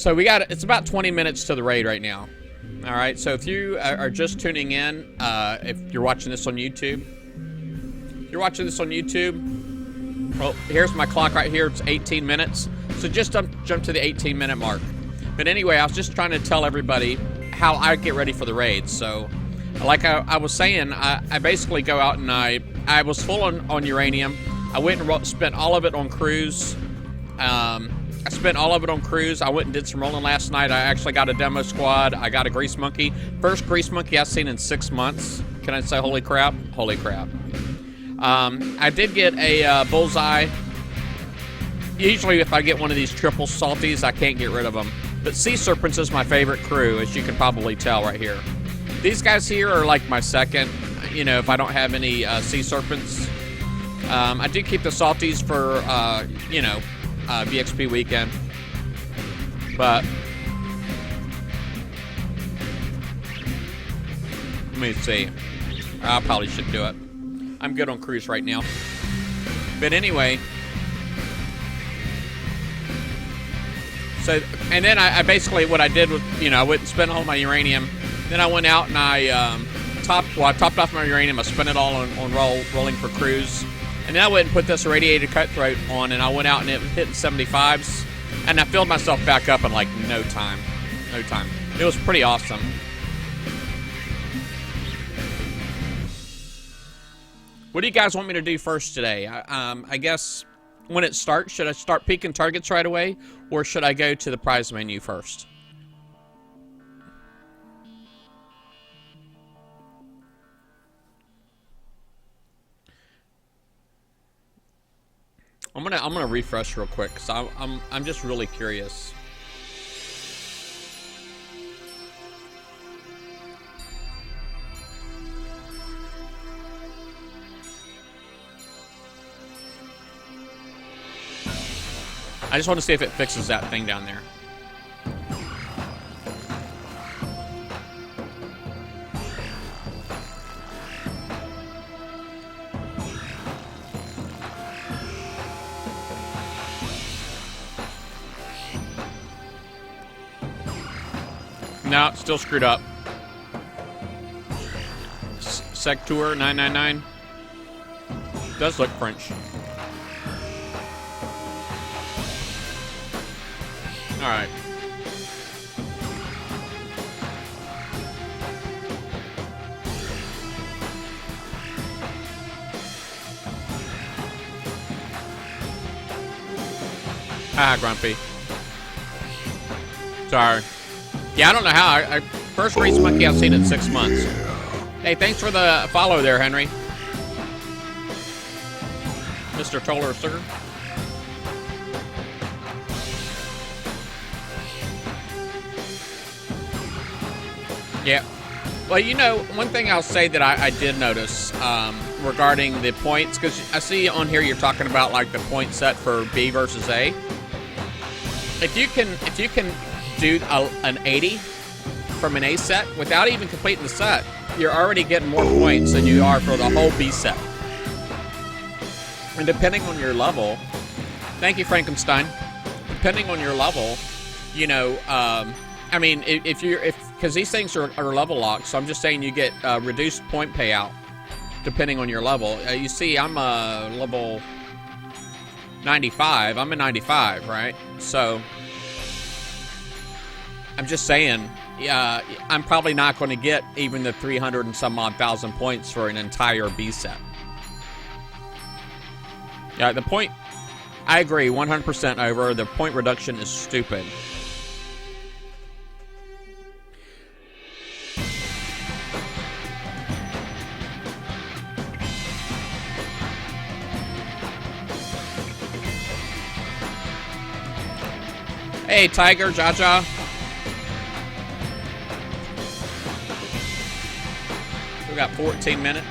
So it's about 20 minutes to the raid right now. All right, so if you are just tuning in, if you're watching this on YouTube, well, here's my clock right here. It's 18 minutes. So just jump to the 18-minute mark. But anyway, I was just trying to tell everybody how I get ready for the raids. So, like I was saying, I basically go out and I was full on uranium. I went and spent all of it on cruise. I spent all of it on cruise. I went and did some rolling last night. I actually got a demo squad. I got a grease monkey. First grease monkey I've seen in 6 months. Can I say holy crap? Holy crap. I did get a bullseye. Usually if I get one of these triple salties, I can't get rid of them. But Sea Serpents is my favorite crew, as you can probably tell right here. These guys here are like my second, if I don't have any Sea Serpents. I do keep the salties for, VXP weekend. But let me see. I probably should do it. I'm good on cruise right now. But anyway. So, and then I basically, what I did was, I went and spent all my uranium. Then I went out and I topped off my uranium. I spent it all on rolling for cruise. And then I went and put this irradiated cutthroat on, and I went out and it was hitting 75s. And I filled myself back up in like no time. It was pretty awesome. What do you guys want me to do first today? I guess when it starts, should I start peeking targets right away, or should I go to the prize menu first? I'm gonna refresh real quick because I'm just really curious. I just want to see if it fixes that thing down there. No, it's still screwed up. Sector 999. Does look French. All right. Ah, Grumpy. Sorry. Yeah, I don't know how. I first grease monkey I've seen in 6 months. Hey, thanks for the follow there, Henry. Mr. Toller, sir. Yeah. Well, one thing I'll say that I did notice regarding the points, because I see on here you're talking about like the point set for B versus A. If you can do an 80 from an A set without even completing the set, you're already getting more points than you are for the whole B set. And depending on your level, thank you, Frankenstein. Depending on your level, I mean, because these things are level locked, so I'm just saying you get reduced point payout depending on your level. You see, I'm a level 95. I'm a 95, right? So I'm just saying, I'm probably not going to get even the 300 and some odd thousand points for an entire B set. Yeah, the point, I agree 100% over. The point reduction is stupid. Hey, Tiger, Jaja. We got 14 minutes.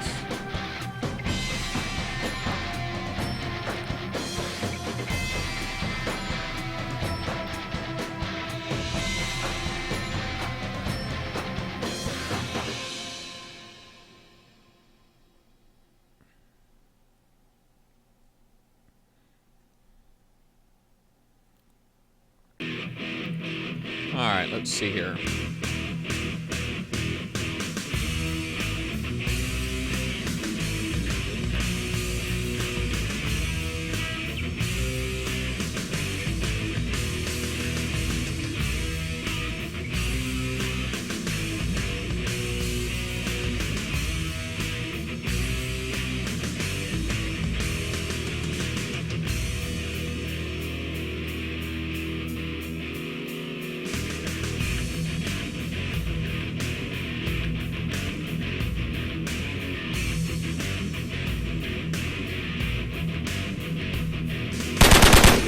right, let's see here.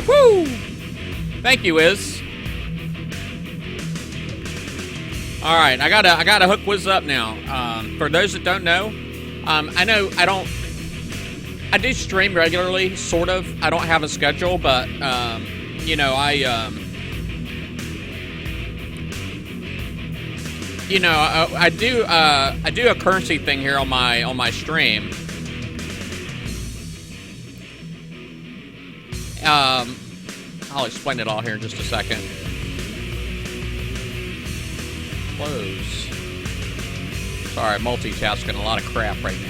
Woo! Thank you, Wiz. All right, I gotta hook Wiz up now. For those that don't know, I do stream regularly, sort of. I don't have a schedule, but you know, I do a currency thing here on my stream. I'll explain it all here in just a second. Close. Sorry, multitasking a lot of crap right now.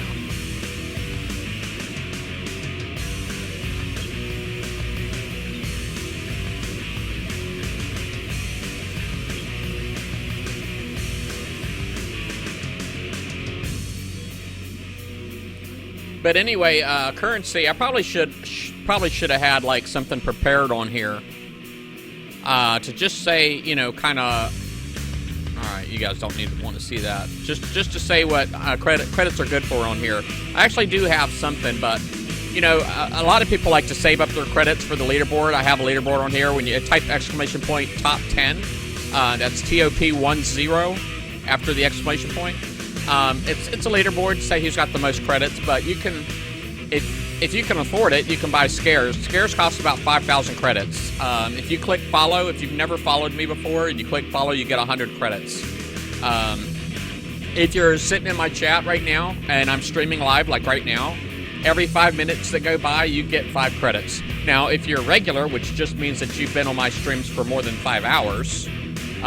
But anyway, currency. I probably should have had like something prepared on here to just say, you know, kind of. All right, you guys don't want to see that. Just to say what credits are good for on here. I actually do have something, but you know, a lot of people like to save up their credits for the leaderboard. I have a leaderboard on here. When you type exclamation point top 10, that's TOP10 after the exclamation point. It's a leaderboard to say who's got the most credits, but you can, if you can afford it, you can buy scares. Scares cost about 5,000 credits. If you click follow, if you've never followed me before, and you click follow, you get 100 credits. If you're sitting in my chat right now, and I'm streaming live like right now, every 5 minutes that go by, you get 5 credits. Now, if you're regular, which just means that you've been on my streams for more than 5 hours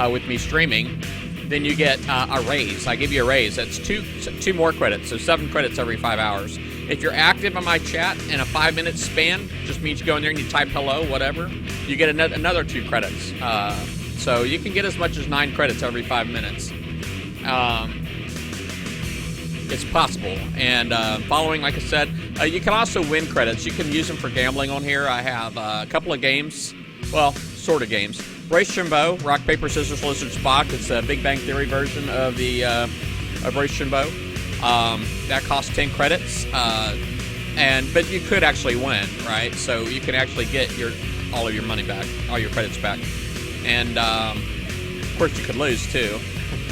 with me streaming, then you get a raise. I give you a raise. That's two more credits, so 7 credits every 5 hours. If you're active on my chat in a 5-minute span, just means you go in there and you type hello, whatever, you get another 2 credits. So you can get as much as 9 credits every 5 minutes. It's possible. And following, like I said, you can also win credits. You can use them for gambling on here. I have a couple of games, well, sort of games. Rochambeau, Rock, Paper, Scissors, Lizard, Spock. It's a Big Bang Theory version of the of Rochambeau. That costs 10 credits, but you could actually win, right? So you can actually get all of your money back, all your credits back, and of course you could lose too.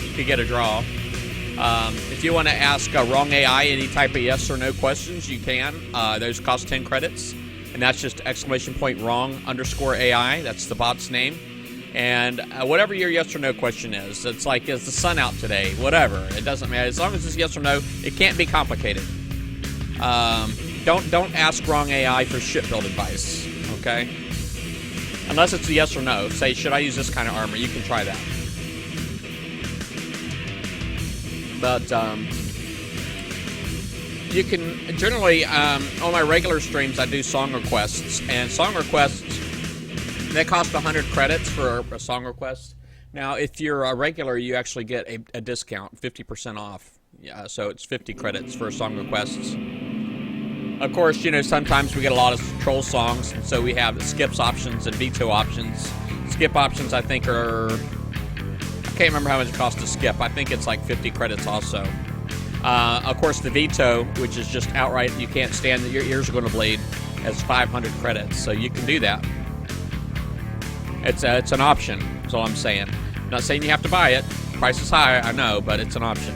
You could get a draw. If you want to ask Wrong AI any type of yes or no questions, you can. Those cost 10 credits, and that's just exclamation point wrong _ AI. That's the bot's name. And whatever your yes or no question is, it's like, is the sun out today? Whatever, it doesn't matter. As long as it's yes or no, it can't be complicated. Don't ask Wrong AI for shipbuild advice, okay? Unless it's a yes or no. Say, should I use this kind of armor? You can try that. But you can generally on my regular streams, I do song requests, and song requests, they cost 100 credits for a song request. Now, if you're a regular, you actually get a discount, 50% off. Yeah, so it's 50 credits for song requests. Of course, you know, sometimes we get a lot of troll songs, and so we have skips options and veto options. Skip options, I think, I can't remember how much it costs to skip. I think it's like 50 credits also. Of course, the veto, which is just outright, you can't stand that your ears are going to bleed, has 500 credits, so you can do that. It's an option, that's all I'm saying. I'm not saying you have to buy it. Price is high, I know, but it's an option.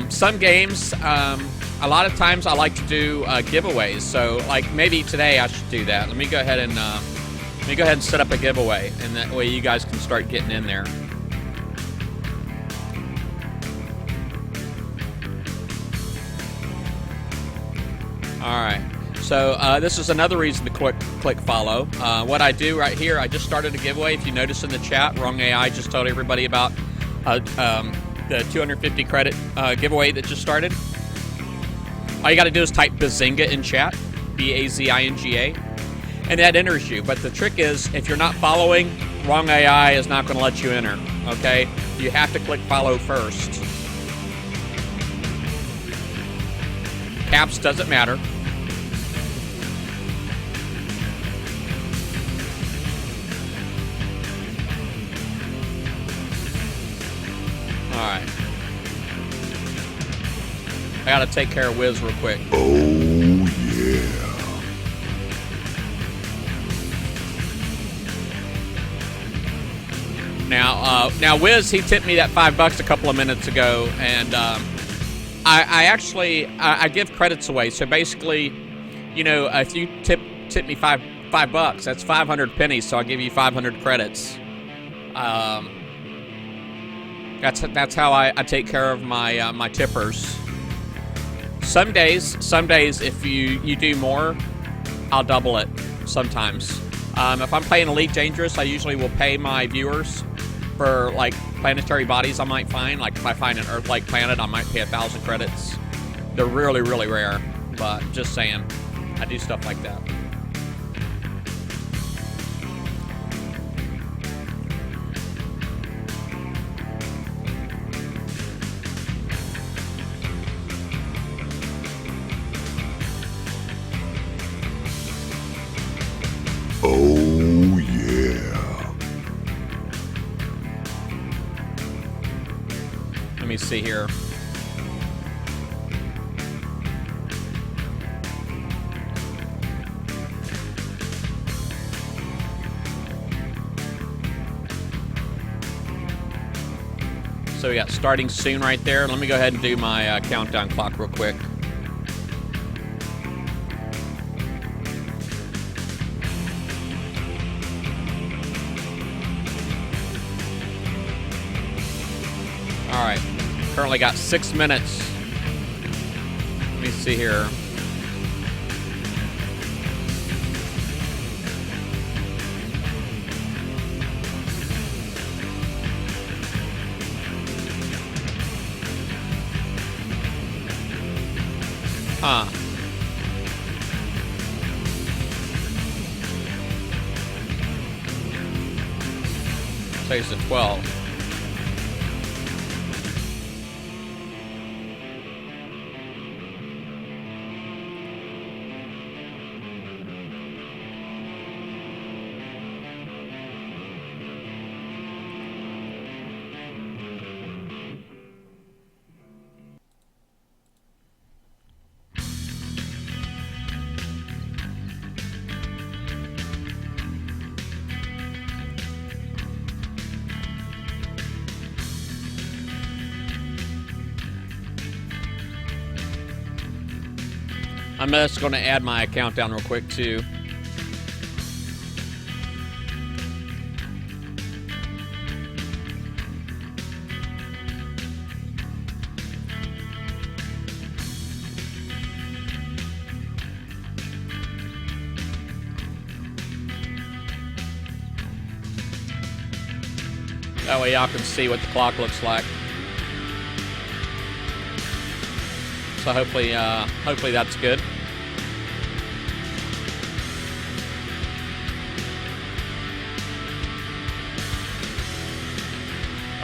Some games, a lot of times I like to do giveaways. So, like, maybe today I should do that. Let me go ahead and set up a giveaway, and that way you guys can start getting in there. All right. So this is another reason to click follow. What I do right here, I just started a giveaway. If you notice in the chat, Wrong AI just told everybody about the 250 credit giveaway that just started. All you got to do is type Bazinga in chat, B-A-Z-I-N-G-A, and that enters you. But the trick is, if you're not following, Wrong AI is not going to let you enter, okay? You have to click follow first. Caps doesn't matter. Alright. I gotta take care of Wiz real quick. Oh, yeah. Now Wiz, he tipped me that $5 a couple of minutes ago, and I actually give credits away. So basically, you know, if you tip me $5, that's 500 pennies. So I'll give you 500 credits. That's how I take care of my my tippers. Some days, if you do more, I'll double it. Sometimes, if I'm playing Elite Dangerous, I usually will pay my viewers for like planetary bodies I might find. Like if I find an Earth-like planet, I might pay 1,000 credits. They're really, really rare, but just saying, I do stuff like that. Oh, yeah. Let me see here. So we got starting soon right there. Let me go ahead and do my countdown clock real quick. All right, currently got 6 minutes. Let me see here. Huh. Takes to 12. I'm just going to add my countdown real quick, too. That way y'all can see what the clock looks like. So hopefully that's good.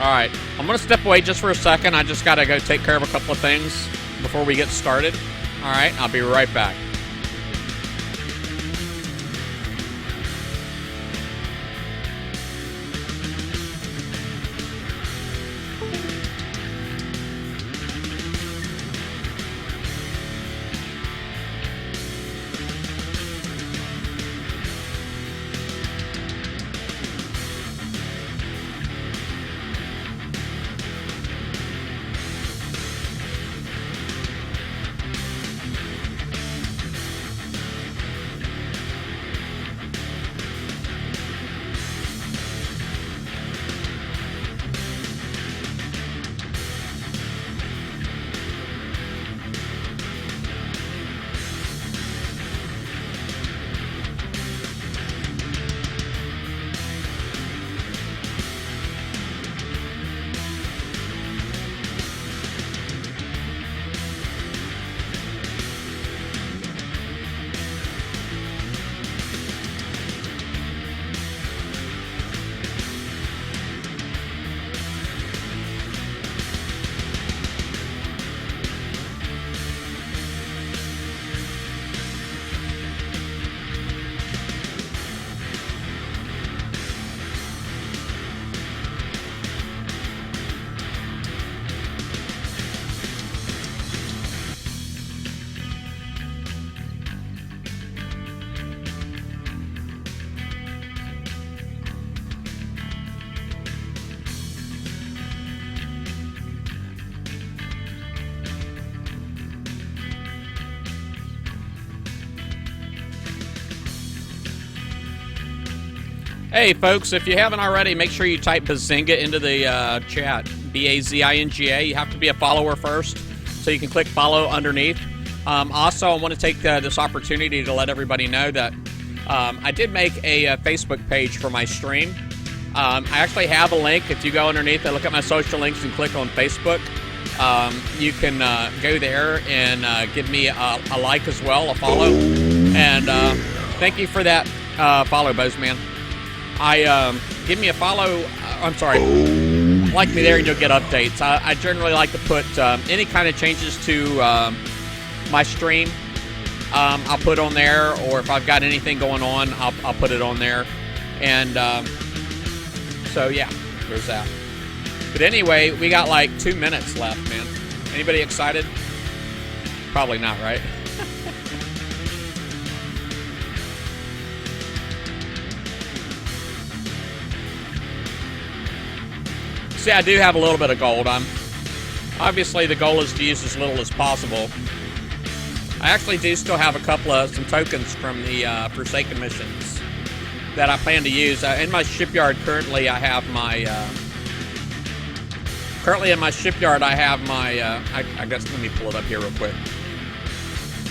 All right, I'm gonna step away just for a second. I just gotta go take care of a couple of things before we get started. All right, I'll be right back. Hey, folks, if you haven't already, make sure you type Bazinga into the chat. Bazinga. You have to be a follower first, so you can click follow underneath. Also, I want to take this opportunity to let everybody know that I did make a Facebook page for my stream. I actually have a link. If you go underneath and look at my social links and click on Facebook, you can go there and give me a like as well, a follow. And thank you for that follow, Bozeman. Give me a follow. I'm sorry. Like me there and you'll get updates. I generally like to put any kind of changes to my stream. I'll put on there, or if I've got anything going on, I'll put it on there. And so yeah, there's that. But anyway, we got like 2 minutes left, man. Anybody excited? Probably not, right? See, I do have a little bit of gold. Obviously the goal is to use as little as possible. I actually do still have some tokens from the Forsaken missions that I plan to use. In my shipyard currently, I have my... Currently in my shipyard, I have my... I guess, let me pull it up here real quick.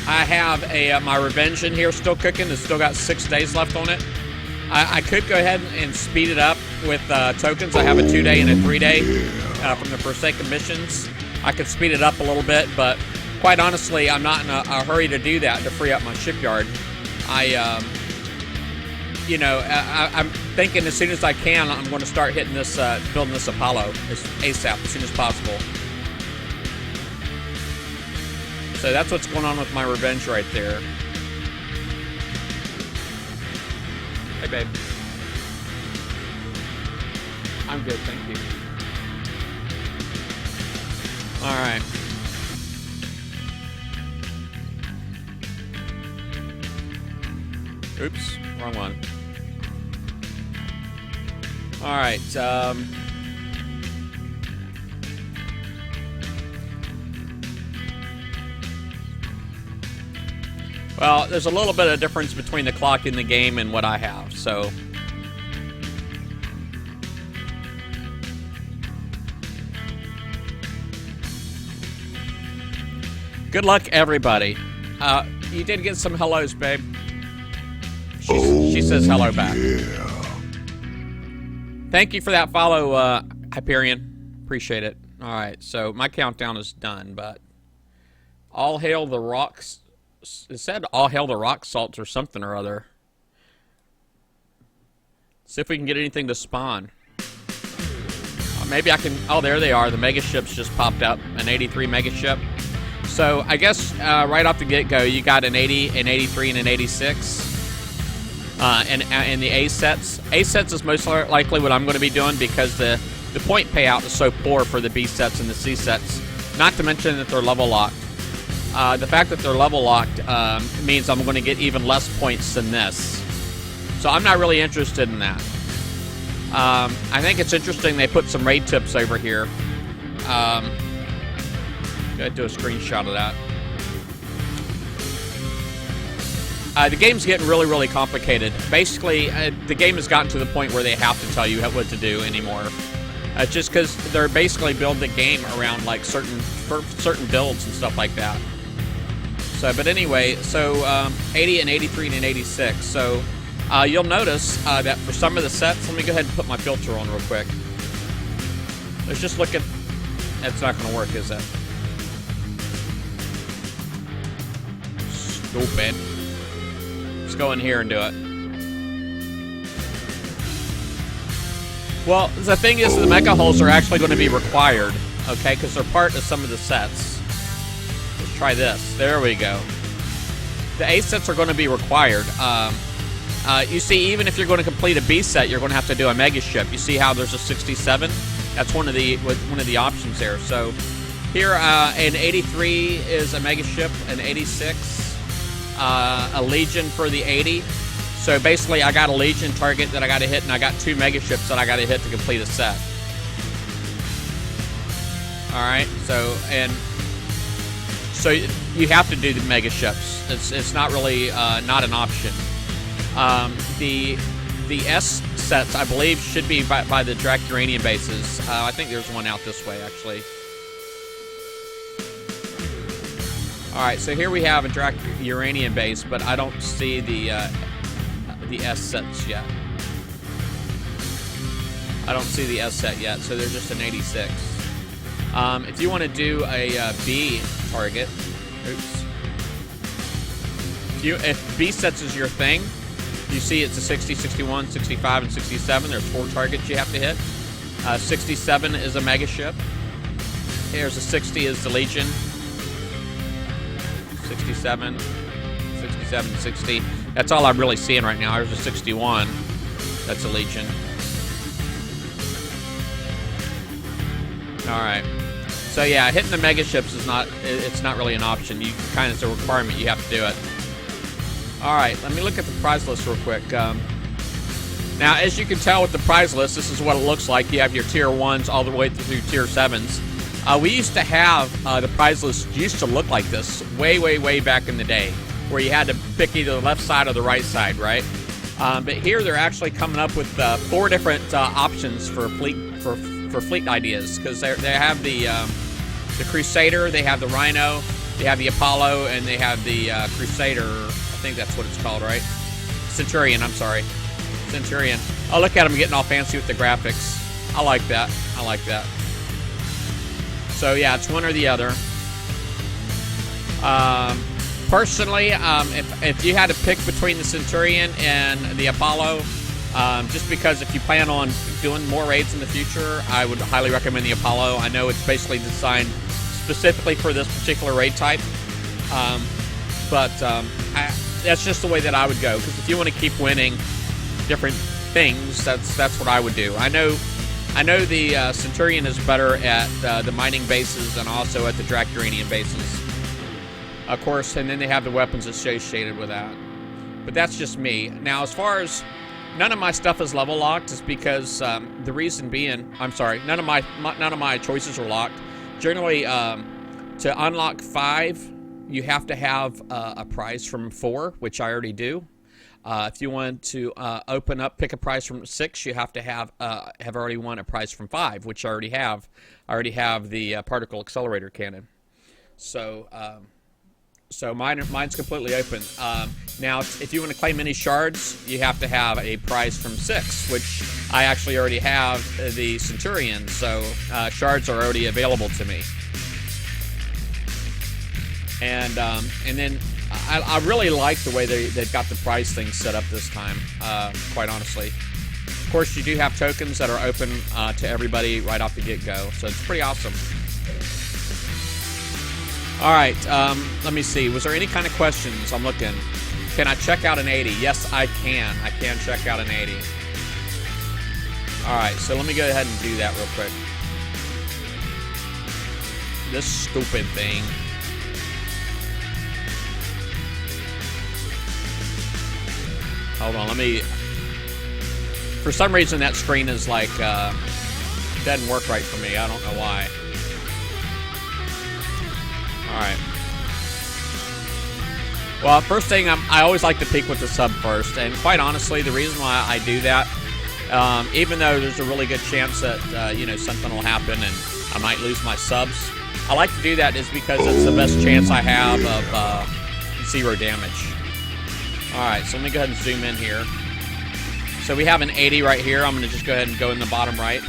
I have my Revenge in here still cooking. It's still got 6 days left on it. I could go ahead and speed it up with tokens. I have a 2-day and a 3-day from the Forsaken missions. I could speed it up a little bit, but quite honestly, I'm not in a hurry to do that, to free up my shipyard. I'm thinking as soon as I can, I'm going to start hitting this, building this Apollo ASAP, as soon as possible. So that's what's going on with my Revenge right there. Hey, babe. I'm good, thank you. All right. Oops, wrong one. All right. Well, there's a little bit of difference between the clock in the game and what I have, so. Good luck, everybody. You did get some hellos, babe. She says hello back. Yeah. Thank you for that follow, Hyperion. Appreciate it. All right, so my countdown is done, but all hail the rocks. It said all hail the rock salts or something or other. See if we can get anything to spawn. Maybe I can... Oh, there they are. The mega ships just popped up. An 83 mega ship. So I guess right off the get-go, you got an 80, an 83, and an 86. And the A sets. A sets is most likely what I'm going to be doing because the point payout is so poor for the B sets and the C sets. Not to mention that they're level locked. The fact that they're level locked means I'm going to get even less points than this. So I'm not really interested in that. I think it's interesting they put some raid tips over here. Go ahead, do a screenshot of that. The game's getting really, really complicated. Basically, the game has gotten to the point where they have to tell you what to do anymore. Just because they're basically building the game around like certain builds and stuff like that. So, but anyway, so 80 and 83 and an 86. So you'll notice that for some of the sets, let me go ahead and put my filter on real quick. Let's just look at. That's not going to work, is it? Stupid. Let's go in here and do it. Well, the thing is, the mecha hulls are actually going to be required, okay, because they're part of some of the sets. Let's try this. There we go. The A sets are going to be required. You see, even if you're going to complete a B set, you're going to have to do a mega ship. You see how there's a 67? That's one of the options there. So here, an 83 is a mega ship, an 86, a Legion for the 80. So basically, I got a Legion target that I got to hit, and I got 2 mega ships that I got to hit to complete a set. All right, so you have to do the mega ships. It's not really not an option. The the S sets, I believe, should be by the Drac Uranium bases. I think there's one out this way, actually. All right, so here we have a Drac Uranium base, but I don't see the S sets yet. I don't see the S set yet, so they're just an 86. If you want to do a B target, oops. If B sets is your thing, you see it's a 60, 61, 65, and 67. There's 4 targets you have to hit. 67 is a mega ship. Here's a 60 is the Legion. 67, 67, 60. That's all I'm really seeing right now. There's a 61. That's a Legion. All right. So yeah, hitting the mega ships is it's not really an option. You kind of, it's a requirement. You have to do it. All right, let me look at the prize list real quick. Now, as you can tell with the prize list, this is what it looks like. You have your tier 1s all the way through tier 7s. We used to have the prize list used to look like this way back in the day, where you had to pick either the left side or the right side, right? But here they're actually coming up with 4 different options for fleet ideas, because they have the Crusader, they have the Rhino, they have the Apollo, and they have the Crusader. I think that's what it's called, right? Centurion, I'm sorry. Centurion. Oh, look at them getting all fancy with the graphics. I like that. I like that. So yeah, it's one or the other. Personally, if you had to pick between the Centurion and the Apollo, just because if you plan on doing more raids in the future, I would highly recommend the Apollo. I know it's basically designed specifically for this particular raid type, that's just the way that I would go. Because if you want to keep winning different things, that's what I would do. I know the Centurion is better at the mining bases and also at the Drac Uranium bases, of course, and then they have the weapons associated with that. But that's just me. Now, as far as none of my stuff is level locked, is because the reason being, I'm sorry, none of my choices are locked. Generally, to unlock 5, you have to have a prize from 4, which I already do. If you want to pick a prize from 6, you have to have already won a prize from 5, which I already have. I already have the particle accelerator cannon. So mine's completely open. Now, if you want to claim any shards, you have to have a prize from 6, which I actually already have the Centurion. So shards are already available to me. And then I really like the way they've got the prize thing set up this time, quite honestly. Of course, you do have tokens that are open to everybody right off the get-go, so it's pretty awesome. All right, let me see. Was there any kind of questions? I'm looking. Can I check out an 80? Yes, I can. I can check out an 80. All right, so let me go ahead and do that real quick. This stupid thing. Hold on, for some reason that screen is like, doesn't work right for me. I don't know why. Alright. Well, first thing, I always like to peek with the sub first, and quite honestly, the reason why I do that, even though there's a really good chance that, something will happen and I might lose my subs, I like to do that is because it's the best chance I have of 0 damage. Alright, so let me go ahead and zoom in here. So we have an 80 right here. I'm going to just go ahead and go in the bottom right.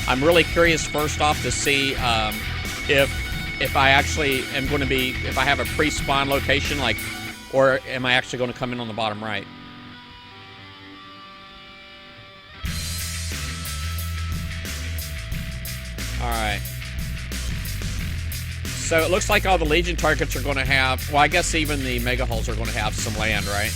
I'm really curious first off to see if I actually am going to be, if I have a pre-spawn location, or am I actually going to come in on the bottom right. Alright. So it looks like all the Legion targets are going to have, well, I guess even the Mega Hulls are going to have some land, right?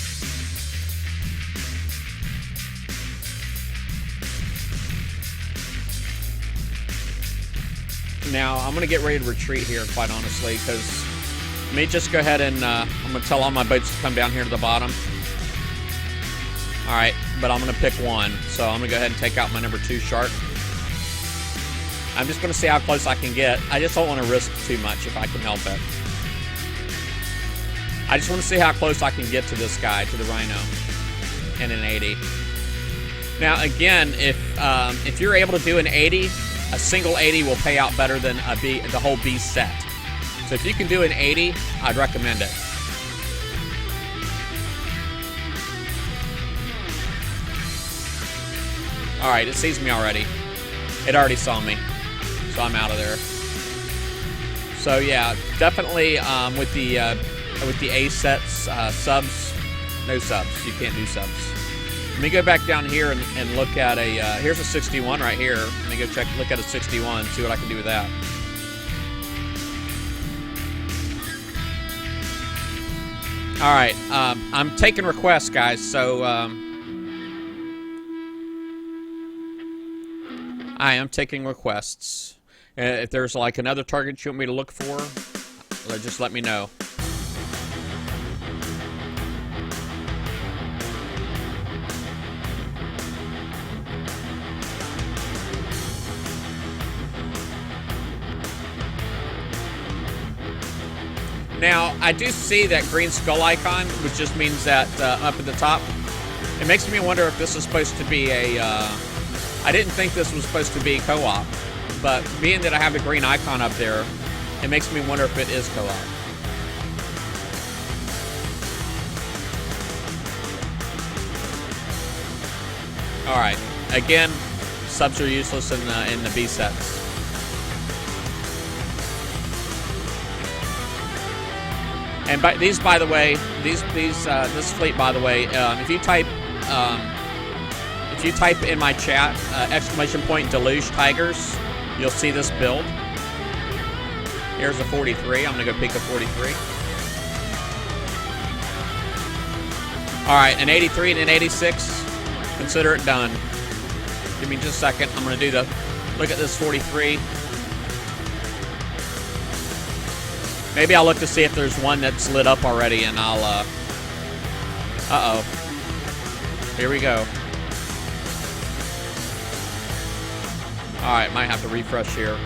Now, I'm going to get ready to retreat here, quite honestly, because let me just go ahead and I'm going to tell all my boats to come down here to the bottom. Alright, but I'm going to pick one. So I'm going to go ahead and take out my number 2 shark. I'm just going to see how close I can get. I just don't want to risk too much if I can help it. I just want to see how close I can get to this guy, to the Rhino, and an 80. Now again, if you're able to do an 80, a single 80 will pay out better than the whole B set. So if you can do an 80, I'd recommend it. All right, it sees me already. It already saw me, so I'm out of there. So yeah, definitely with the A sets, subs, no subs. You can't do subs. Let me go back down here and look at a. Here's a 61 right here. Let me go look at a 61, see what I can do with that. All right, I'm taking requests, guys. So I am taking requests. If there's like another target you want me to look for, just let me know. Now, I do see that green skull icon, which just means that up at the top. It makes me wonder if this is supposed to be a... I didn't think this was supposed to be co-op, but being that I have the green icon up there, it makes me wonder if it is co-op. All right. Again, subs are useless in the B sets. And by the way, this fleet, by the way, if you type in my chat ! Deluge Tigers, you'll see this build. Here's a 43. I'm gonna go pick a 43. All right, an 83 and an 86. Consider it done. Give me just a second. I'm gonna do look at this 43. Maybe I'll look to see if there's one that's lit up already, and I'll, uh-oh. Here we go. All right, might have to refresh here.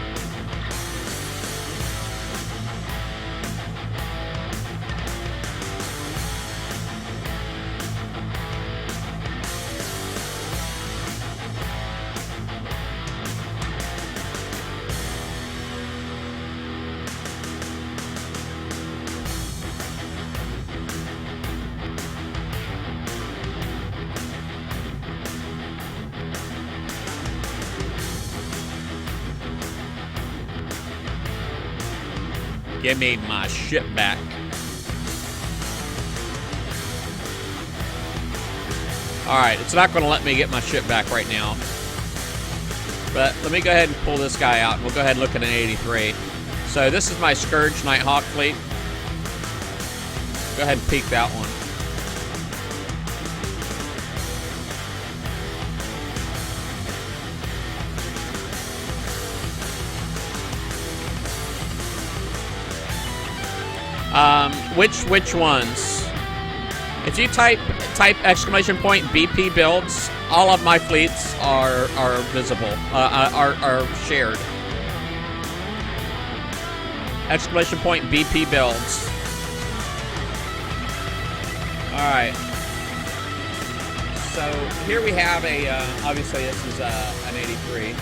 Give me my ship back. Alright, it's not going to let me get my ship back right now. But let me go ahead and pull this guy out, and we'll go ahead and look at an 83. So this is my Scourge Nighthawk fleet. Go ahead and peek that one. Which ones? If you type BP builds, all of my fleets are visible, are shared. BP builds. All right. So here we have a. Obviously, this is an 83.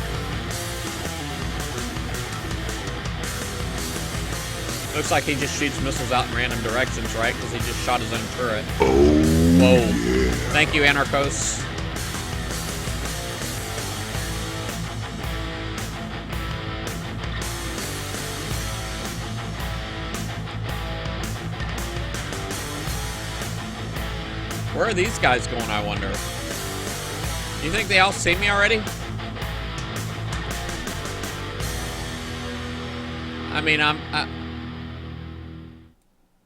Looks like he just shoots missiles out in random directions, right? Because he just shot his own turret. Oh, whoa. Yeah. Thank you, Anarchos. Where are these guys going, I wonder? You think they all see me already? I mean,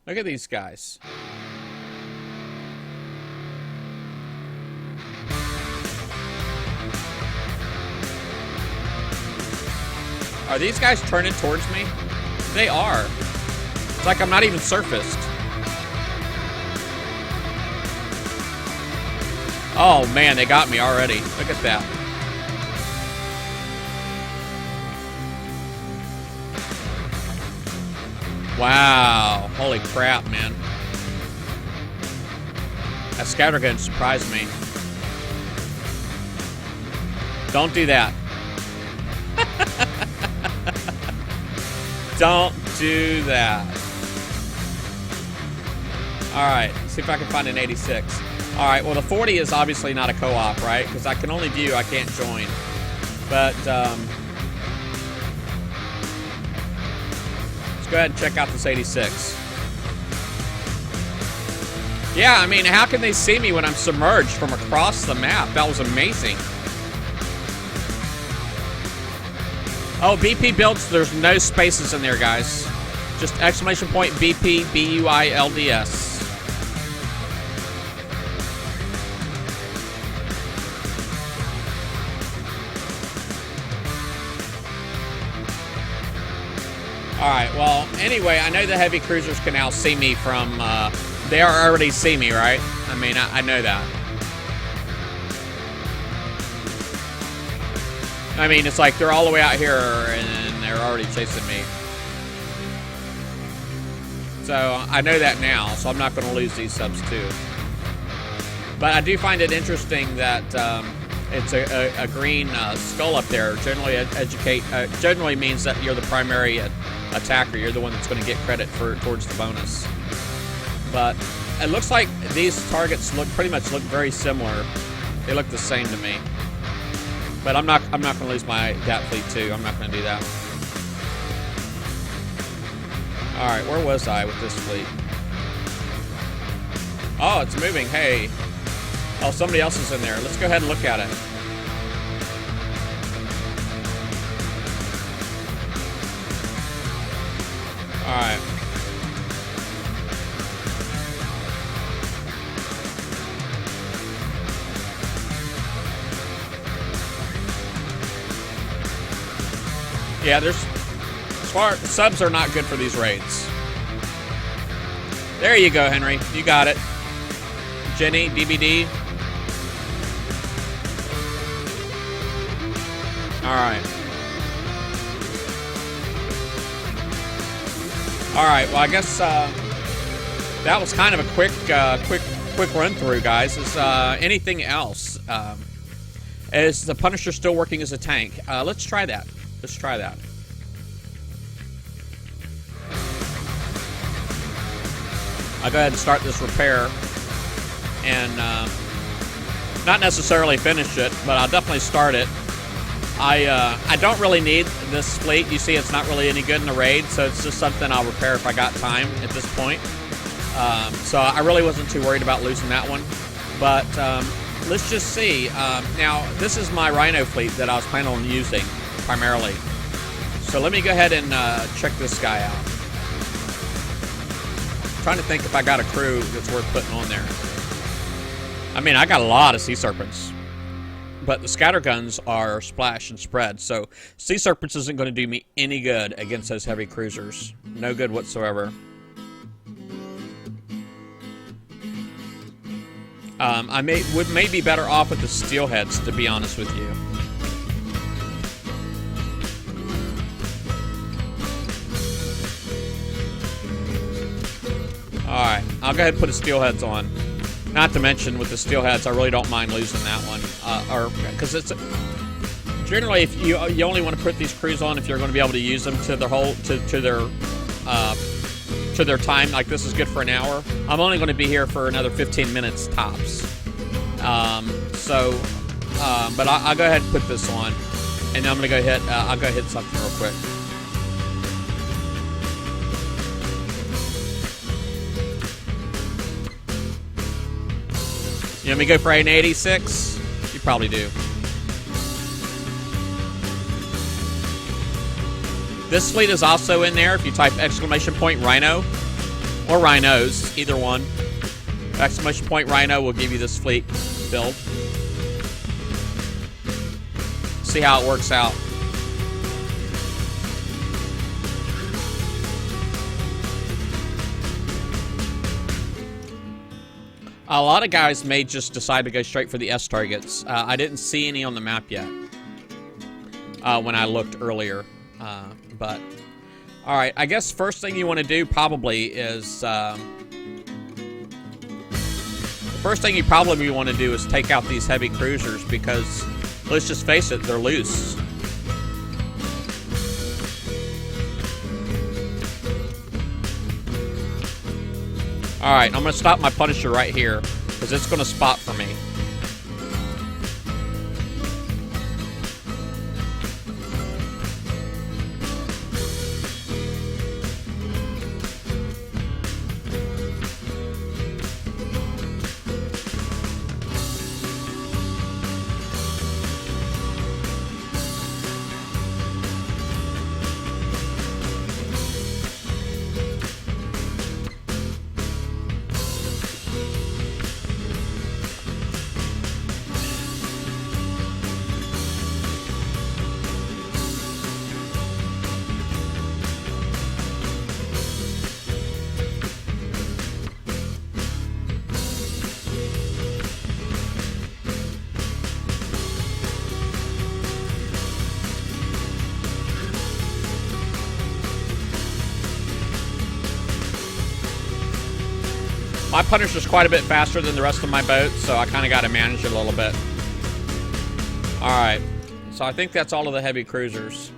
look at these guys. Are these guys turning towards me? They are. It's like I'm not even surfaced. Oh man, they got me already. Look at that. Wow. Holy crap, man. That scattergun surprised me. Don't do that. Don't do that. Alright, see if I can find an 86. Alright, well the 40 is obviously not a co-op, right? Because I can only view, I can't join. But, let's go ahead and check out this 86. Yeah, I mean, how can they see me when I'm submerged from across the map? That was amazing. Oh, BP builds, there's no spaces in there, guys. Just exclamation point BP, B-U-I-L-D-S. Alright, well, anyway, I know the heavy cruisers can now see me from, they already see me, right? I mean, I know that. I mean, it's like they're all the way out here and they're already chasing me. So, I know that now, so I'm not going to lose these subs too. But I do find it interesting that it's a green skull up there. Generally means that you're the primary attacker. You're the one that's going to get credit towards the bonus. But it looks like these targets pretty much look very similar. They look the same to me. But I'm not going to lose my DAT fleet too. I'm not going to do that. All right, where was I with this fleet? Oh, it's moving. Hey. Oh, somebody else is in there. Let's go ahead and look at it. All right. Yeah, subs are not good for these raids. There you go, Henry. You got it. Jenny, DBD. Alright. Alright, well I guess that was kind of a quick run through, guys. Is anything else? Is the Punisher still working as a tank? Let's try that. Let's try that. I'll go ahead and start this repair. And not necessarily finish it, but I'll definitely start it. I don't really need this fleet. You see, it's not really any good in the raid, so it's just something I'll repair if I got time at this point. So I really wasn't too worried about losing that one. But let's just see. Now, this is my Rhino fleet that I was planning on using primarily. So let me go ahead and check this guy out. I'm trying to think if I got a crew that's worth putting on there. I mean, I got a lot of Sea Serpents, but the scatter guns are splash and spread, so Sea Serpents isn't going to do me any good against those heavy cruisers. No good whatsoever. I may be better off with the Steelheads, to be honest with you. Alright, I'll go ahead and put the Steelheads on. Not to mention, with the Steelheads, I really don't mind losing that one. Because it's... Generally, if you only want to put these crews on if you're going to be able to use them to their time. Like, this is good for an hour. I'm only going to be here for another 15 minutes tops. But I'll go ahead and put this on. And I'm going to go hit... I'll go hit something real quick. You want me to go for an 86? You probably do. This fleet is also in there if you type exclamation point Rhino or Rhinos, either one. Exclamation point Rhino will give you this fleet build. See how it works out. A lot of guys may just decide to go straight for the S targets. I didn't see any on the map yet when I looked earlier. But, alright, I guess first thing you want to do probably is... the first thing you probably want to do is take out these heavy cruisers because let's just face it, they're loose. Alright, I'm going to stop my Punisher right here, because it's going to spot for me. My Punisher's quite a bit faster than the rest of my boat, so I kind of got to manage it a little bit. Alright, so I think that's all of the heavy cruisers.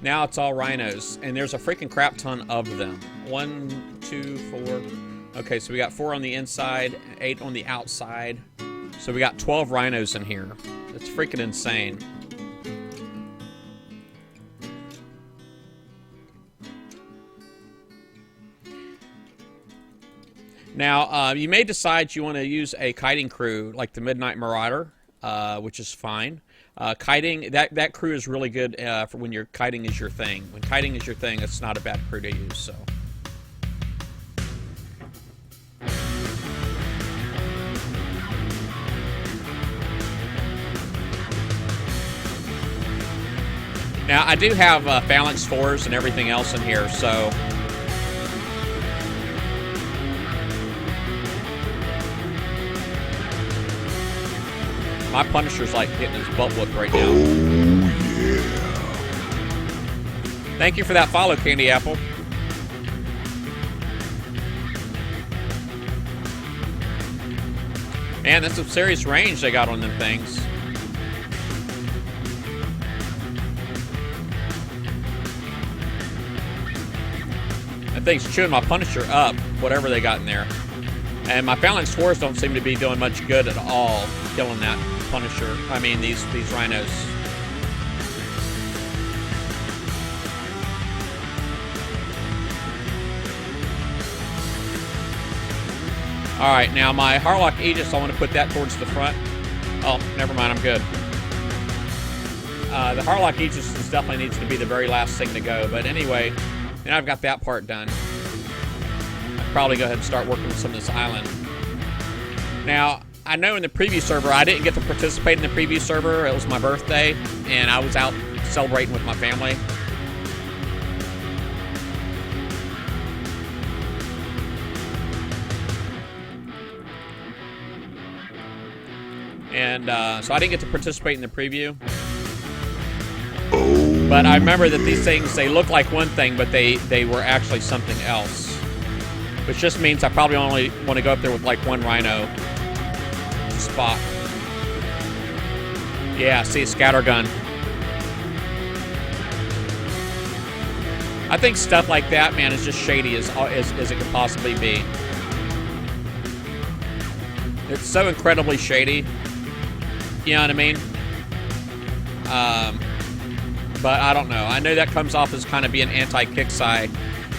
Now it's all rhinos, and there's a freaking crap ton of them. 1, 2, 4. Okay, so we got 4 on the inside, 8 on the outside. So we got 12 rhinos in here. It's freaking insane. Now, you may decide you want to use a kiting crew like the Midnight Marauder, which is fine. Kiting, that crew is really good for when your kiting is your thing. When kiting is your thing, it's not a bad crew to use, so. Now, I do have Phalanx 4s and everything else in here, so. My Punisher's like getting his butt whooped right now. Oh, yeah. Thank you for that follow, Candy Apple. Man, that's some serious range they got on them things. That thing's chewing my Punisher up, whatever they got in there. And my Phalanx 4s don't seem to be doing much good at all, killing that Punisher. I mean, these rhinos. Alright, now my Harlock Aegis, I want to put that towards the front. Oh, never mind, I'm good. The Harlock Aegis definitely needs to be the very last thing to go. But anyway, now I've got that part done. I'll probably go ahead and start working with some of this island. Now, I know in the preview server, I didn't get to participate in the preview server. It was my birthday, and I was out celebrating with my family. And so I didn't get to participate in the preview. Oh, but I remember that these things, they look like one thing, but they were actually something else. Which just means I probably only want to go up there with like one rhino spot. Yeah, see, scattergun. I think stuff like that, man, is just shady as it could possibly be. It's so incredibly shady. You know what I mean? But I don't know. I know that comes off as kind of being anti-Kixeye.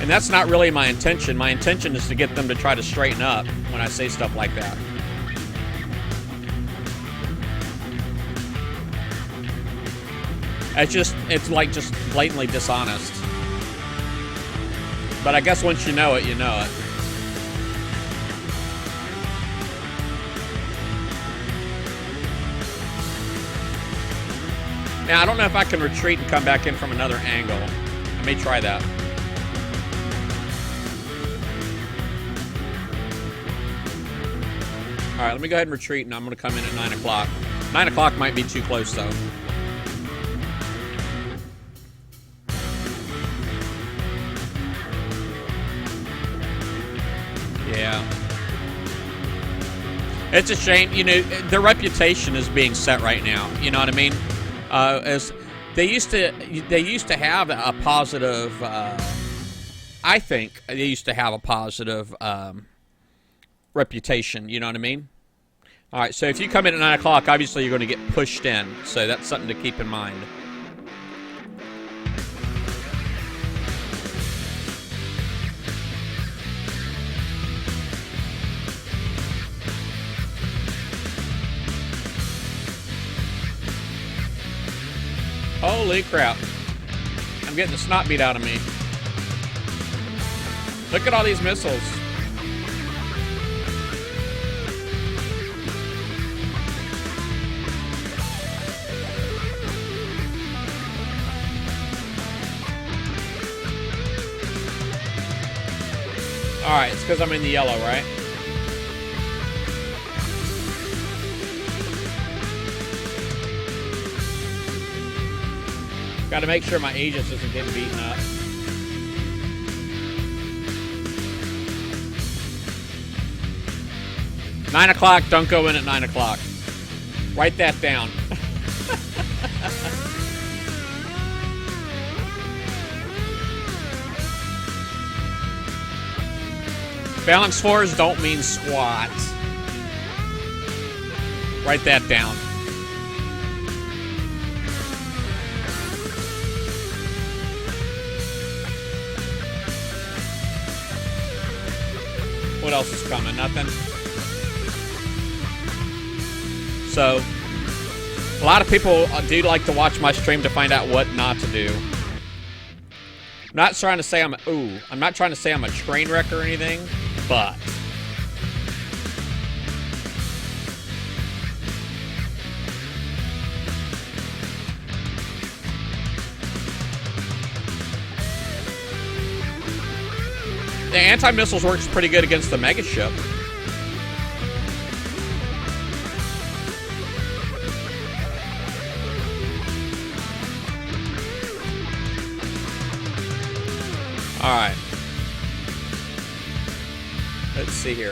And that's not really my intention. My intention is to get them to try to straighten up when I say stuff like that. It's like just blatantly dishonest. But I guess once you know it, you know it. Now, I don't know if I can retreat and come back in from another angle. I may try that. Alright, let me go ahead and retreat, and I'm going to come in at 9 o'clock. 9 o'clock might be too close, though. Yeah. It's a shame, you know, their reputation is being set right now. You know what I mean? As they used to have a positive. I think they used to have a positive reputation. You know what I mean? All right. So if you come in at 9 o'clock, obviously you're going to get pushed in. So that's something to keep in mind. Holy crap. I'm getting the snot beat out of me. Look at all these missiles. Alright, it's because I'm in the yellow, right? Got to make sure my Aegis isn't getting beaten up. Nine o'clock, don't go in at 9 o'clock. Write that down. Phalanx 4s don't mean squat. Write that down. What else is coming? Nothing. So, a lot of people do like to watch my stream to find out what not to do. I'm not trying to say I'm not trying to say I'm a train wreck or anything, but the anti-missiles works pretty good against the mega ship. All right. Let's see here.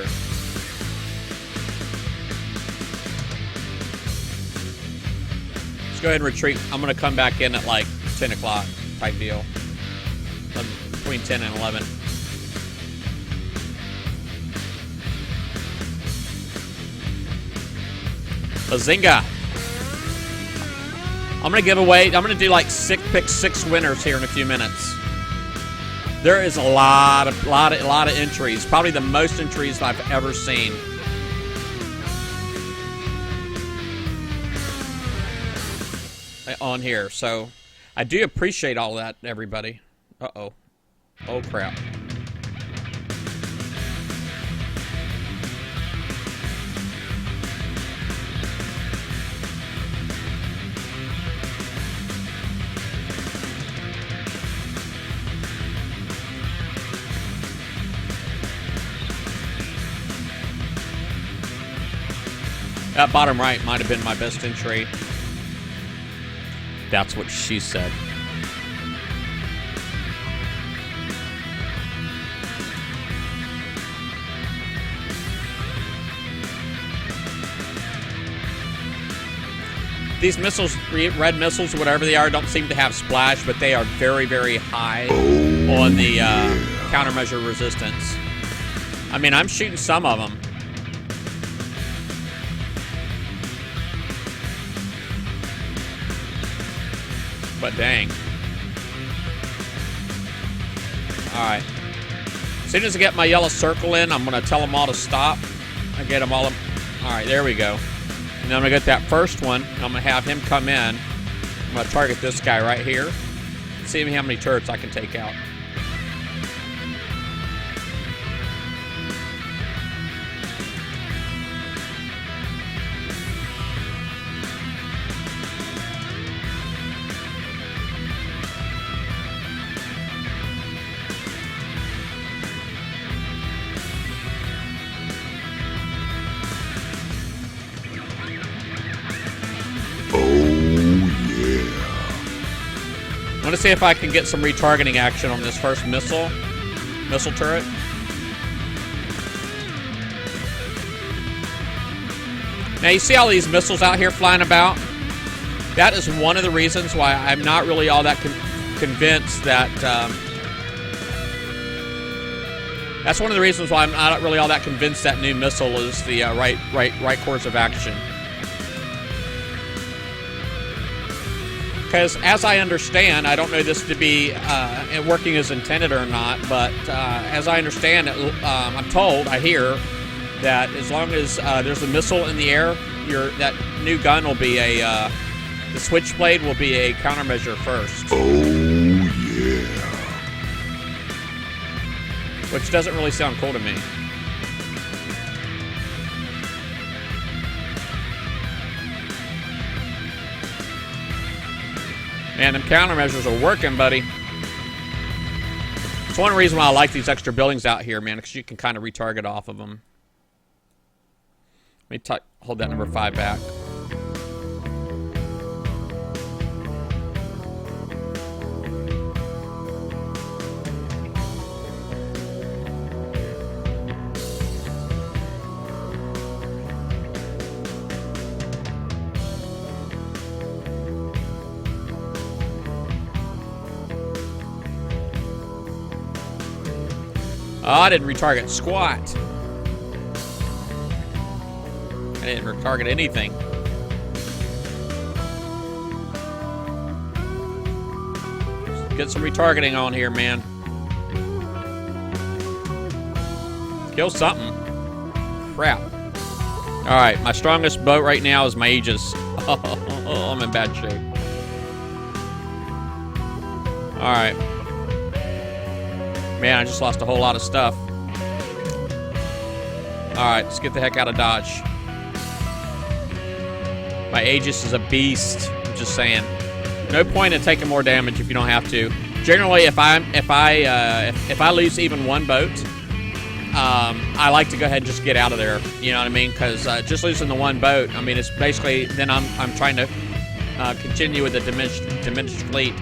Let's go ahead and retreat. I'm going to come back in at like 10 o'clock type deal. Between 10 and 11. Bazinga. I'm going to give away, I'm going to do like pick six winners here in a few minutes. There is a lot of entries. Probably the most entries I've ever seen. On here. So I do appreciate all that, everybody. Uh-oh. Oh, crap. That bottom right might have been my best entry. That's what she said. These missiles, red missiles, whatever they are, don't seem to have splash, but they are very, very high on the countermeasure resistance. I mean, I'm shooting some of them. But dang. Alright. As soon as I get my yellow circle in, I'm going to tell them all to stop. I get them all. Alright, there we go. And then I'm going to get that first one. And I'm going to have him come in. I'm going to target this guy right here. See how many turrets I can take out. I want to see if I can get some retargeting action on this first missile turret. Now you see all these missiles out here flying about? That is one of the reasons why I'm not really all that convinced that... that's one of the reasons why I'm not really all that convinced that new missile is the right course of action. Because as I understand, I don't know this to be working as intended or not, but as I understand it, I'm told, I hear, that as long as there's a missile in the air, that new gun will be the Switchblade will be a countermeasure first. Oh, yeah. Which doesn't really sound cool to me. Man, them countermeasures are working, buddy. It's one reason why I like these extra buildings out here, man, because you can kind of retarget off of them. Let me hold that number 5 back. Oh, I didn't retarget squat. I didn't retarget anything. Let's get some retargeting on here, man. Kill something. Crap. Alright, my strongest boat right now is my Aegis. Oh, I'm in bad shape. Alright. Man, I just lost a whole lot of stuff. Alright, let's get the heck out of Dodge. My Aegis is a beast. I'm just saying. No point in taking more damage if you don't have to. Generally, if I lose even one boat, I like to go ahead and just get out of there. You know what I mean? Because just losing the one boat, I mean, it's basically then I'm trying to continue with the diminished fleet.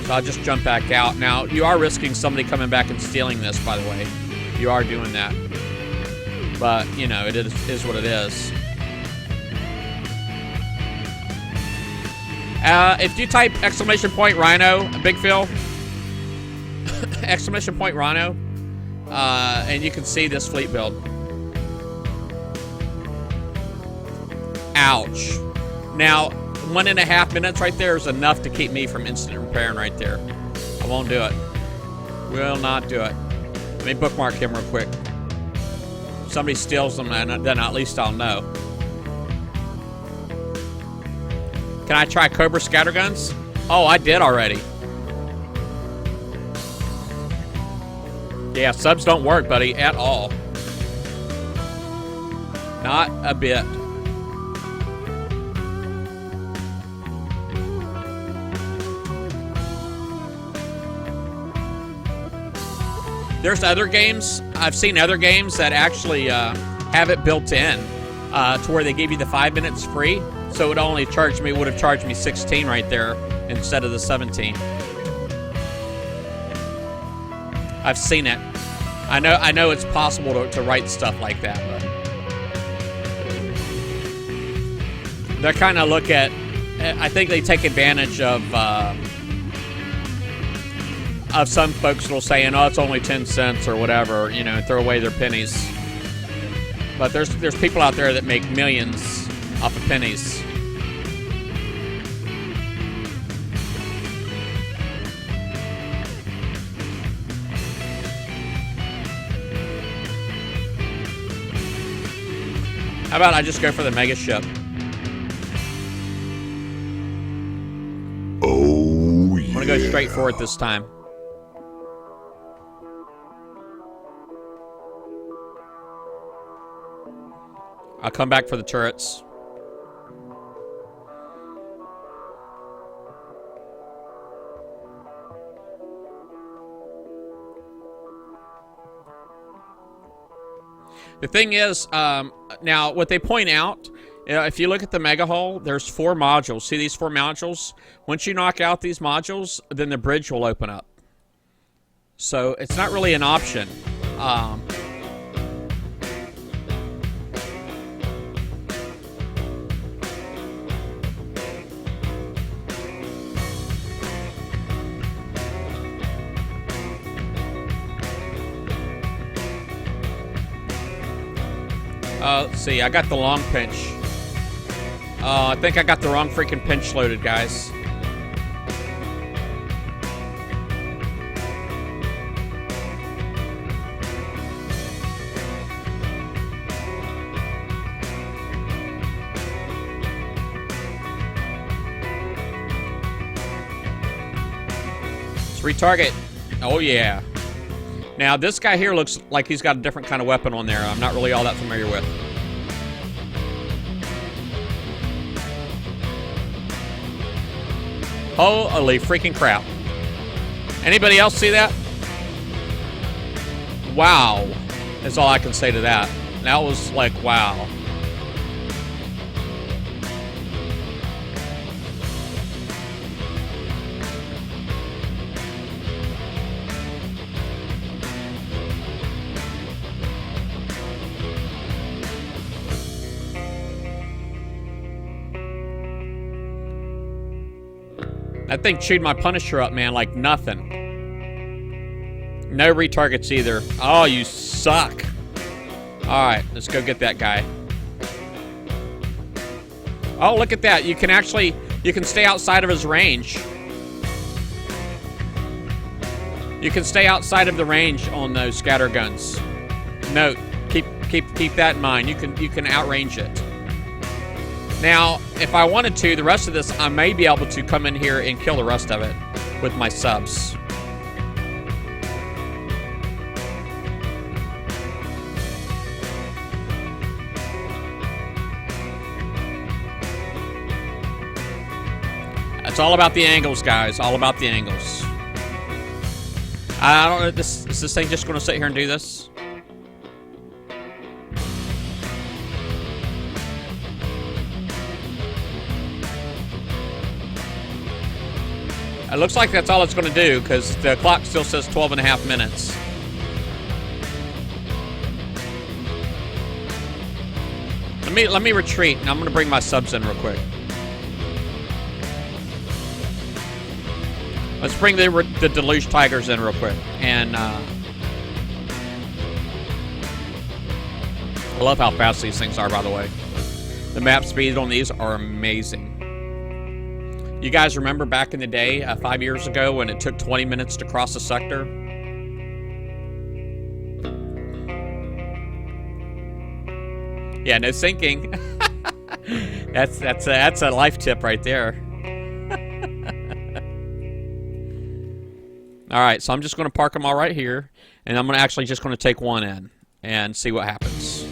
So I'll just jump back out. Now, you are risking somebody coming back and stealing this, by the way. You are doing that. But, you know, it is what it is. If you type !Rhino, Big Phil, !Rhino, and you can see this fleet build. Ouch. Now, 1.5 minutes right there is enough to keep me from instant repairing right there. I won't do it. Will not do it. Let me bookmark him real quick. If somebody steals them, then at least I'll know. Can I try Cobra scatterguns? Oh, I did already. Yeah, subs don't work, buddy, at all. Not a bit. There's other games. I've seen other games that actually have it built in to where they give you the 5 minutes free. So it only would have charged me 16 right there instead of the 17. I've seen it. I know it's possible to write stuff like that, but they kind of look at. I think they take advantage of some folks will saying, "Oh, it's only 10 cents or whatever," you know, and throw away their pennies. But there's people out there that make millions off of pennies. How about I just go for the mega ship? Oh, yeah. I'm gonna go straight for it this time. I'll come back for the turrets. The thing is, now what they point out, if you look at the mega hull, there's 4 modules. See these 4 modules? Once you knock out these modules, then the bridge will open up. So it's not really an option. Let's see. I got the long pinch. I think I got the wrong freaking pinch loaded, guys. Retarget. Oh, yeah. Now, this guy here looks like he's got a different kind of weapon on there. I'm not really all that familiar with. Holy freaking crap. Anybody else see that? Wow. That's all I can say to that. That was like, wow. That thing chewed my Punisher up, man, like nothing. No retargets either. Oh, you suck. Alright, let's go get that guy. Oh, look at that. You can actually, you can stay outside of his range. You can stay outside of the range on those scatter guns. Note, keep that in mind. You can outrange it. Now, if I wanted to, the rest of this, I may be able to come in here and kill the rest of it with my subs. It's all about the angles, guys. All about the angles. I don't know. Is this thing just going to sit here and do this? It looks like that's all it's going to do, because the clock still says 12.5 minutes. Let me retreat, and I'm going to bring my subs in real quick. Let's bring the Deluge Tigers in real quick. And I love how fast these things are, by the way. The map speed on these are amazing. You guys remember back in the day, 5 years ago, when it took 20 minutes to cross a sector? Yeah, no sinking. That's a life tip right there. All right, so I'm just going to park them all right here, and I'm actually just going to take one in and see what happens.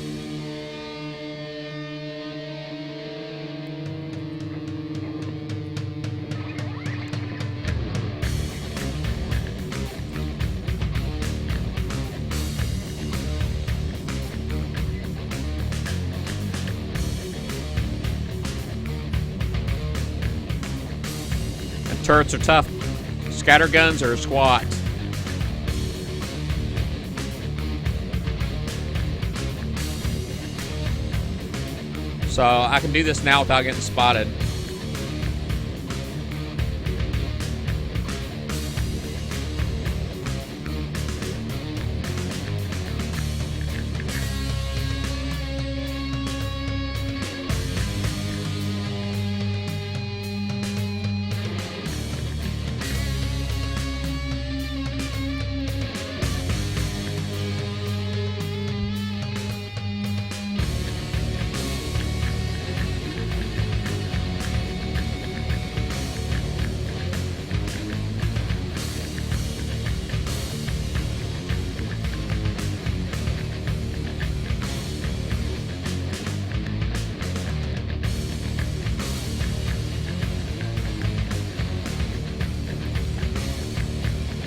Turrets are tough. Scatter guns are squat. So I can do this now without getting spotted.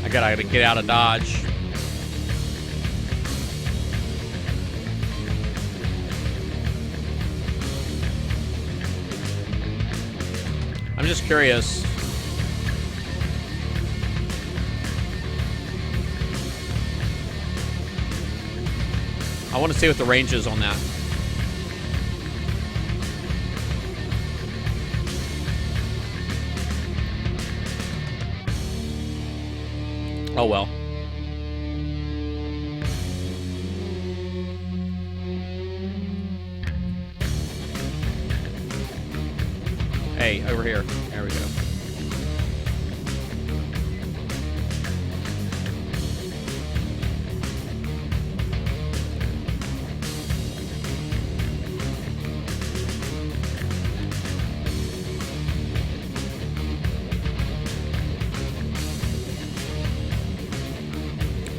I gotta get out of Dodge. I'm just curious. I want to see what the range is on that. Oh well. Hey, over here. There we go.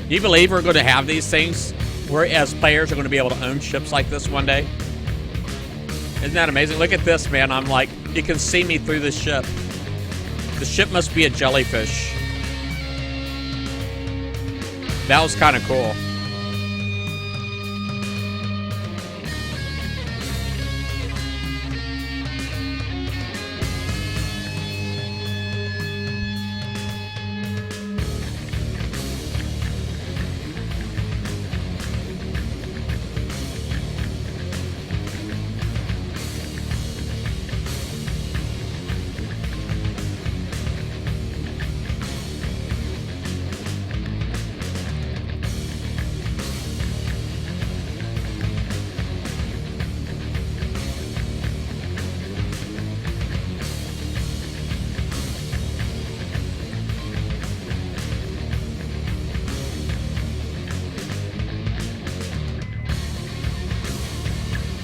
Do you believe we're going to have these things where as players are going to be able to own ships like this one day? Isn't that amazing? Look at this, man. I'm like, you can see me through this ship. The ship must be a jellyfish. That was kind of cool.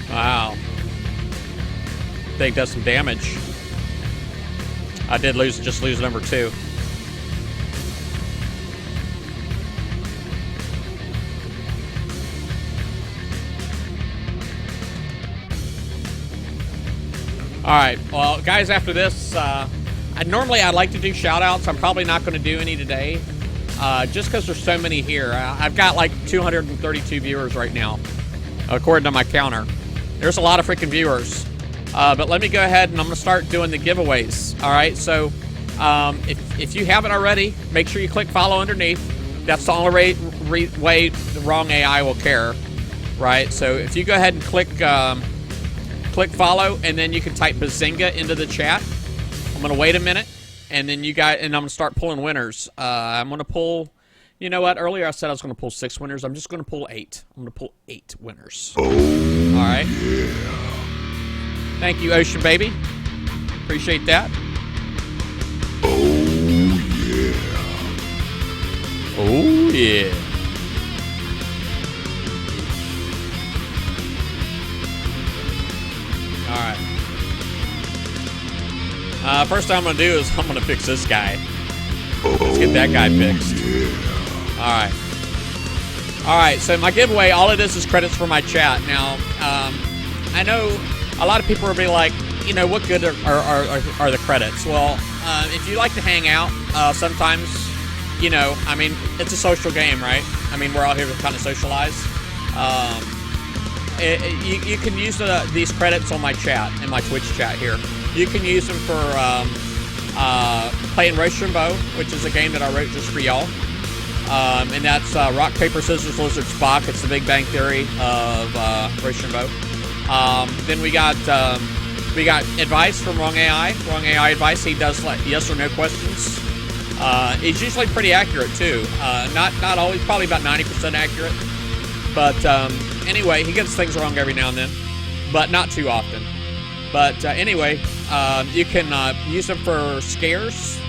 Wow. Thing does some damage. I did just lose number 2. Alright, well guys, after this, I'd like to do shout outs. I'm probably not going to do any today. Just because there's so many here. I've got like 232 viewers right now, according to my counter. There's a lot of freaking viewers. But let me go ahead and I'm going to start doing the giveaways. All right, so if you haven't already, make sure you click follow underneath. That's the only way the wrong AI will care, right? So if you go ahead and click follow, and then you can type Bazinga into the chat. I'm going to wait a minute, and then I'm going to start pulling winners. I'm going to pull... You know what? Earlier I said I was going to pull 6 winners. I'm just going to pull 8. I'm going to pull 8 winners. Oh, all right. Yeah. Thank you, Ocean Baby. Appreciate that. Oh, yeah. Oh, yeah. All right. First thing I'm going to do is I'm going to fix this guy. Let's get that guy fixed. Yeah. All right, so my giveaway, all it is credits for my chat. Now, I know a lot of people will be like, you know, what good are the credits? Well, if you like to hang out, sometimes, you know, I mean, it's a social game, right? I mean, we're all here to kind of socialize. You can use these credits on my chat, in my Twitch chat here. You can use them for playing Rochambeau, which is a game that I wrote just for y'all. And that's Rock, Paper, Scissors, Lizard, Spock. It's the Big Bang Theory of Rochambeau. Then we got advice from Wrong AI. Wrong AI advice. He does like yes or no questions. He's usually pretty accurate too. Not always, probably about 90% accurate. But anyway, he gets things wrong every now and then, but not too often. But anyway, you can use them for scares.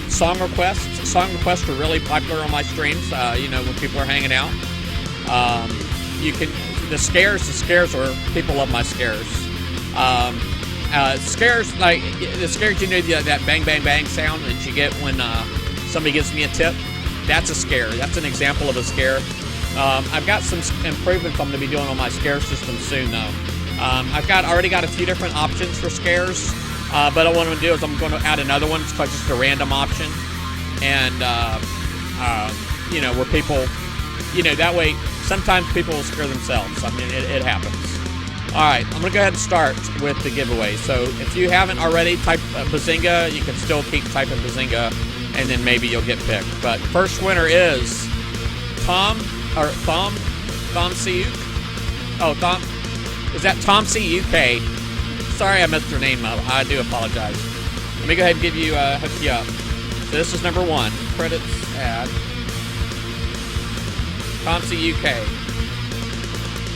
Song requests. Song requests are really popular on my streams, you know, when people are hanging out. The scares are, people love my scares. Scares, like, the scares, you know, that bang, bang, bang sound that you get when somebody gives me a tip. That's a scare. That's an example of a scare. I've got some improvements I'm going to be doing on my scare system soon, though. I've already got a few different options for scares. But what I'm going to do is I'm going to add another one. It's called just a random option. And, you know, where people, you know, that way, sometimes people will scare themselves. I mean, it happens. All right, I'm going to go ahead and start with the giveaway. So if you haven't already typed Bazinga, you can still keep typing Bazinga, and then maybe you'll get picked. But first winner is Thom Cuk. Oh, Thom. Is that Tom C. UK? Sorry I messed your name up. I do apologize. Let me go ahead and hook you up. So this is number 1. Credits add. Tom C. UK.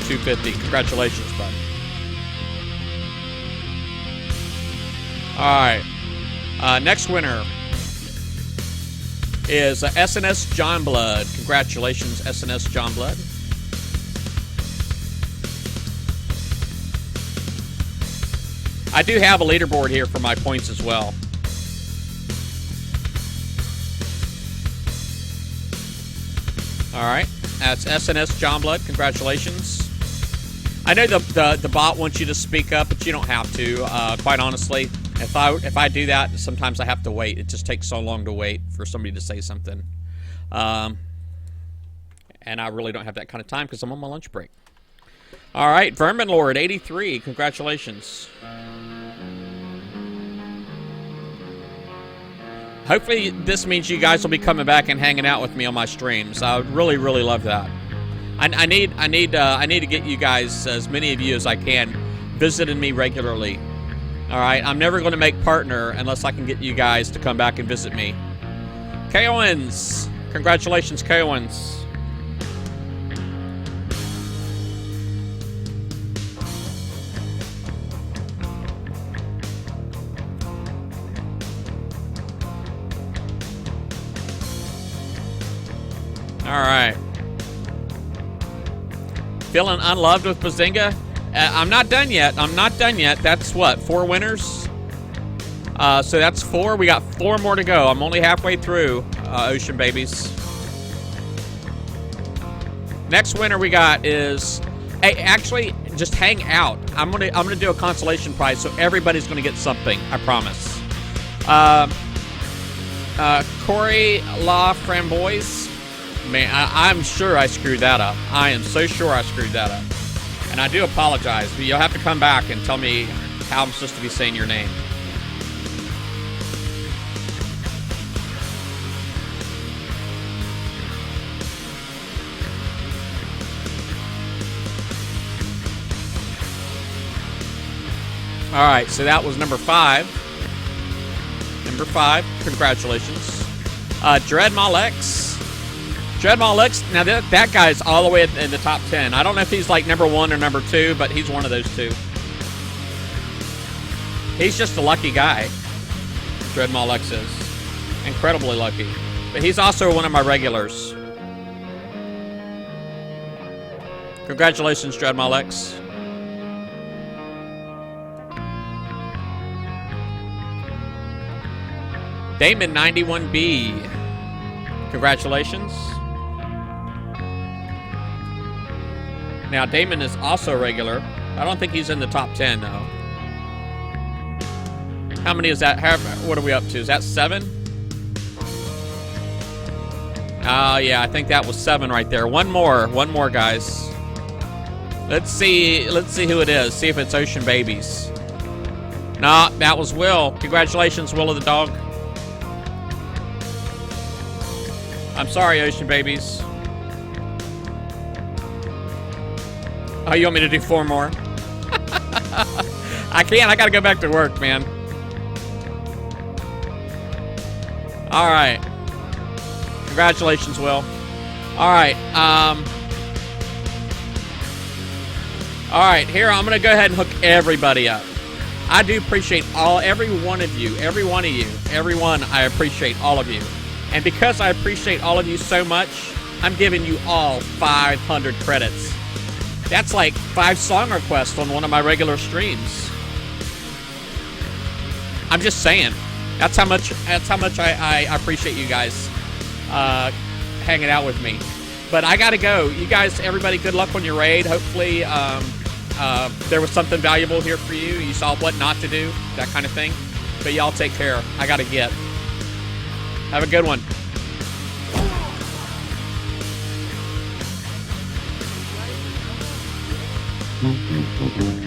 250. Congratulations, bud. All right. Next winner is SNS John Blood. Congratulations, SNS John Blood. I do have a leaderboard here for my points as well. All right, that's SNS John Blood. Congratulations. I know the bot wants you to speak up, but you don't have to. Quite honestly, if I do that, sometimes I have to wait. It just takes so long to wait for somebody to say something, and I really don't have that kind of time because I'm on my lunch break. All right, Vermin Lord 83. Congratulations. Hopefully this means you guys will be coming back and hanging out with me on my streams. I would really, really love that. I need to get you guys, as many of you as I can, visiting me regularly. All right, I'm never going to make partner unless I can get you guys to come back and visit me. K-Owens, congratulations, K-Owens. All right. Feeling unloved with Bazinga? I'm not done yet. I'm not done yet. That's what, 4 winners? So that's 4. We got 4 more to go. I'm only halfway through, Ocean Babies. Next winner we got is, hey, actually, just hang out. I'm gonna do a consolation prize, so everybody's gonna get something. I promise. Corey La Framboise. Man, I'm sure I screwed that up. I am so sure I screwed that up. And I do apologize, but you'll have to come back and tell me how I'm supposed to be saying your name. All right, so that was number 5. Number 5, congratulations. Dread Malex. Dread Malex, now that guy's all the way in the top 10. I don't know if he's like number 1 or number 2, but he's one of those 2. He's just a lucky guy. Dread Malex is. Incredibly lucky. But he's also one of my regulars. Congratulations, Dread Malex. Damon 91B. Congratulations. Now, Damon is also regular. I don't think he's in the top 10, though. How many is that? What are we up to? Is that 7? Yeah, I think that was 7 right there. One more, guys. Let's see who it is. See if it's Ocean Babies. Nah, that was Will. Congratulations, Will of the Dog. I'm sorry, Ocean Babies. Oh, you want me to do 4 more? I can't. I gotta go back to work, man. All right. Congratulations, Will. All right. All right. Here, I'm gonna go ahead and hook everybody up. I do appreciate every one of you. Every one. I appreciate all of you. And because I appreciate all of you so much, I'm giving you all 500 credits. That's like 5 song requests on one of my regular streams. I'm just saying. That's how much I appreciate you guys hanging out with me. But I gotta go. You guys, everybody, good luck on your raid. Hopefully there was something valuable here for you. You saw what not to do, that kind of thing. But y'all take care. I gotta get. Have a good one. Mm-hmm.